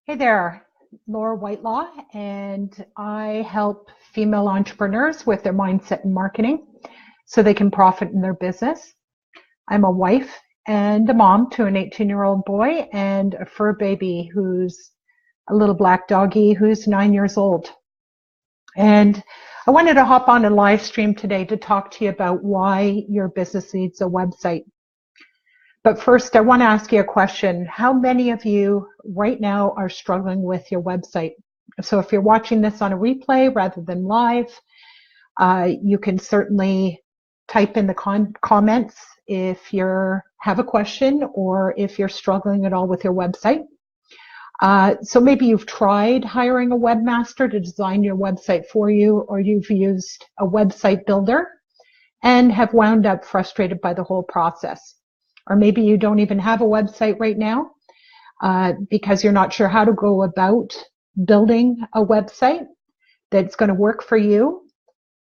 Hey there, Laura Whitelaw, and I help female entrepreneurs with their mindset and marketing so they can profit in their business. I'm a wife and a mom to an 18-year-old boy and a fur baby who's a little black doggy who's 9 years old. And I wanted to hop on a live stream today to talk to you about why your business needs a website. But first, I want to ask you a question. How many of you right now are struggling with your website? So if you're watching this on a replay rather than live, you can certainly type in the comments if you have a question or if you're struggling at all with your website. So maybe you've tried hiring a webmaster to design your website for you, or you've used a website builder and have wound up frustrated by the whole process. Or maybe you don't even have a website right now because you're not sure how to go about building a website that's going to work for you,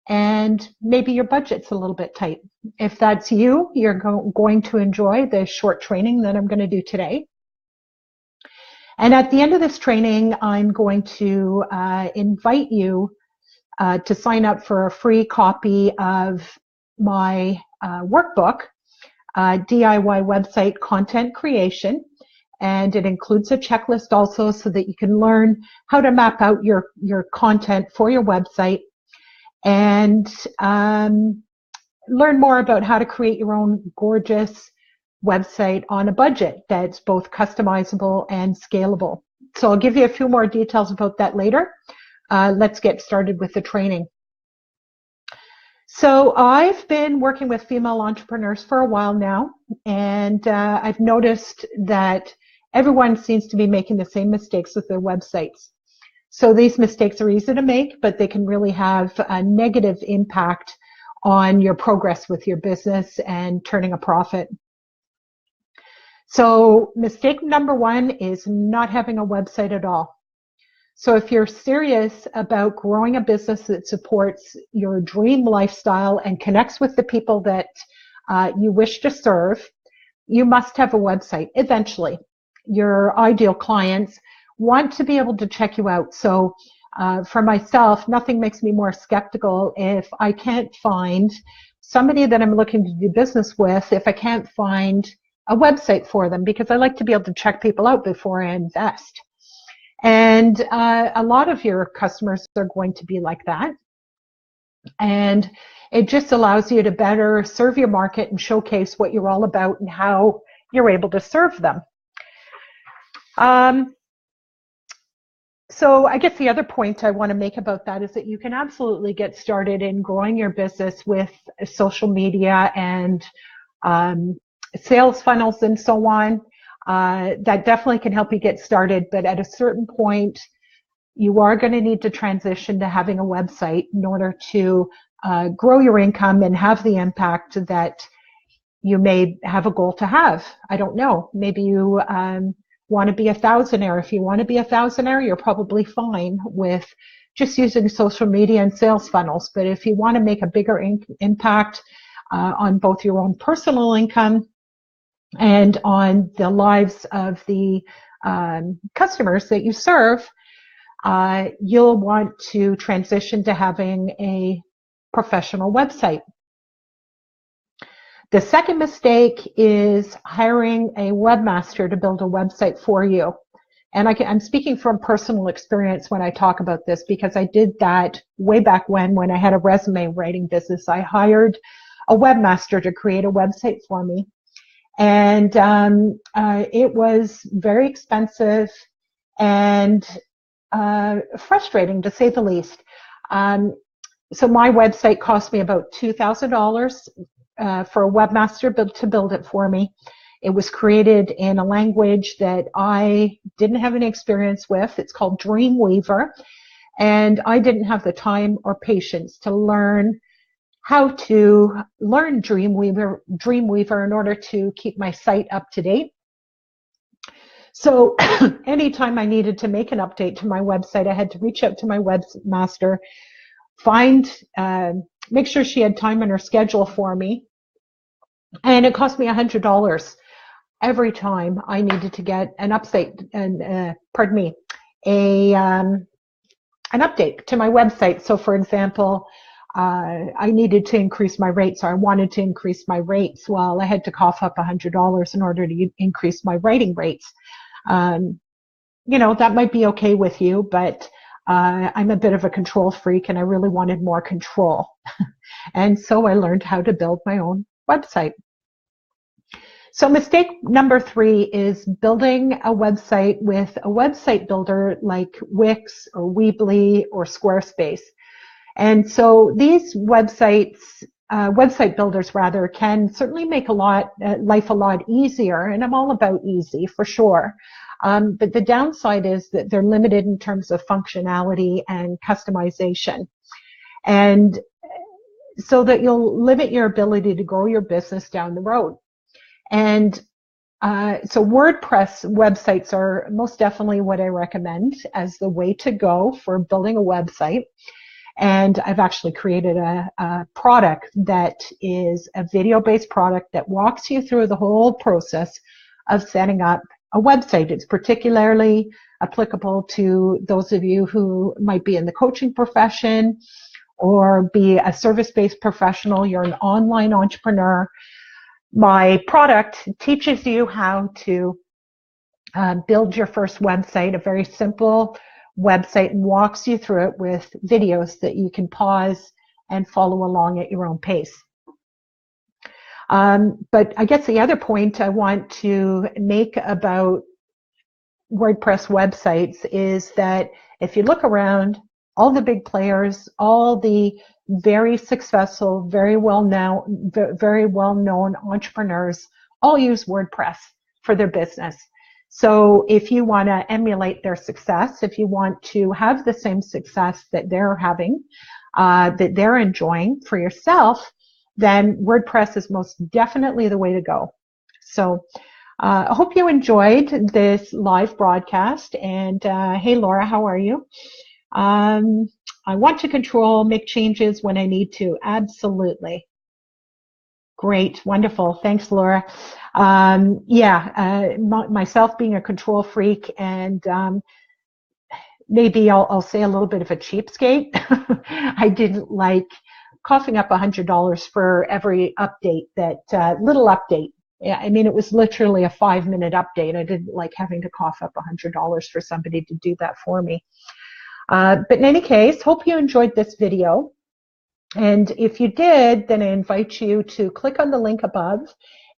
and maybe your budget's a little bit tight. If that's you, you're going to enjoy the short training that I'm going to do today. And at the end of this training, I'm going to invite you to sign up for a free copy of my workbook, DIY website content creation, and it includes a checklist also so that you can learn how to map out your content for your website and learn more about how to create your own gorgeous website on a budget that's both customizable and scalable. So I'll give you a few more details about that later. Let's get started with the training. So I've been working with female entrepreneurs for a while now, and I've noticed that everyone seems to be making the same mistakes with their websites. So these mistakes are easy to make, but they can really have a negative impact on your progress with your business and turning a profit. So mistake number one is not having a website at all. So if you're serious about growing a business that supports your dream lifestyle and connects with the people that you wish to serve, you must have a website eventually. Your ideal clients want to be able to check you out. So for myself, nothing makes me more skeptical if I can't find somebody that I'm looking to do business with, if I can't find a website for them, because I like to be able to check people out before I invest. And a lot of your customers are going to be like that. And it just allows you to better serve your market and showcase what you're all about and how you're able to serve them. So I guess the other point I want to make about that is that you can absolutely get started in growing your business with social media and sales funnels and so on. That definitely can help you get started, but at a certain point, you are going to need to transition to having a website in order to grow your income and have the impact that you may have a goal to have. I don't know. Maybe you want to be a thousandaire. If you want to be a thousandaire, you're probably fine with just using social media and sales funnels. But if you want to make a bigger impact on both your own personal income and on the lives of the customers that you serve, you'll want to transition to having a professional website. The second mistake is hiring a webmaster to build a website for you. And I'm speaking from personal experience when I talk about this, because I did that way back when I had a resume writing business. I hired a webmaster to create a website for me. And it was very expensive and frustrating, to say the least. So my website cost me about $2,000 for a webmaster to build it for me. It was created in a language that I didn't have any experience with. It's called Dreamweaver. And I didn't have the time or patience to learn how to learn Dreamweaver in order to keep my site up to date. So anytime I needed to make an update to my website, I had to reach out to my webmaster, make sure she had time in her schedule for me. And it cost me $100 every time I needed to get an update, an update to my website. So for example, I needed to increase my rates, or I wanted to increase my rates. Well, I had to cough up $100 in order to increase my writing rates. That might be okay with you, but I'm a bit of a control freak and I really wanted more control. And so I learned how to build my own website. So mistake number 3 is building a website with a website builder like Wix or Weebly or Squarespace. And so these website builders rather, can certainly make life a lot easier, and I'm all about easy for sure. But the downside is that they're limited in terms of functionality and customization, and so that you'll limit your ability to grow your business down the road. And so WordPress websites are most definitely what I recommend as the way to go for building a website. And I've actually created a product that is a video-based product that walks you through the whole process of setting up a website. It's particularly applicable to those of you who might be in the coaching profession or be a service-based professional. You're an online entrepreneur. My product teaches you how to build your first website, a very simple website, and walks you through it with videos that you can pause and follow along at your own pace. But I guess the other point I want to make about WordPress websites is that if you look around, all the big players, all the very successful, very well-known entrepreneurs all use WordPress for their business. So if you want to emulate their success, if you want to have the same success that they're having, that they're enjoying for yourself, then WordPress is most definitely the way to go. So I hope you enjoyed this live broadcast. And hey, Laura, how are you? I want to control, make changes when I need to. Absolutely. Great. Wonderful. Thanks, Laura. Myself being a control freak, and maybe I'll say a little bit of a cheapskate. I didn't like coughing up $100 for every update, little update. Yeah, I mean, it was literally a 5-minute update. I didn't like having to cough up $100 for somebody to do that for me. But in any case, hope you enjoyed this video. And if you did, then I invite you to click on the link above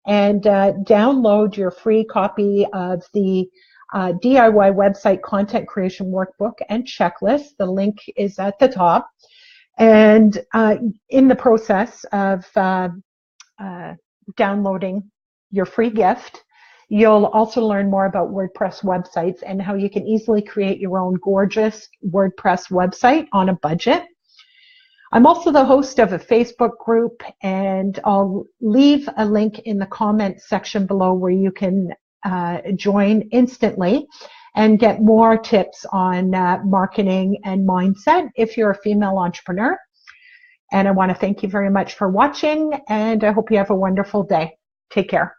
and download your free copy of the DIY website content creation workbook and checklist. The link is at the top. And in the process of downloading your free gift, you'll also learn more about WordPress websites and how you can easily create your own gorgeous WordPress website on a budget. I'm also the host of a Facebook group, and I'll leave a link in the comments section below where you can join instantly and get more tips on marketing and mindset if you're a female entrepreneur. And I want to thank you very much for watching, and I hope you have a wonderful day. Take care.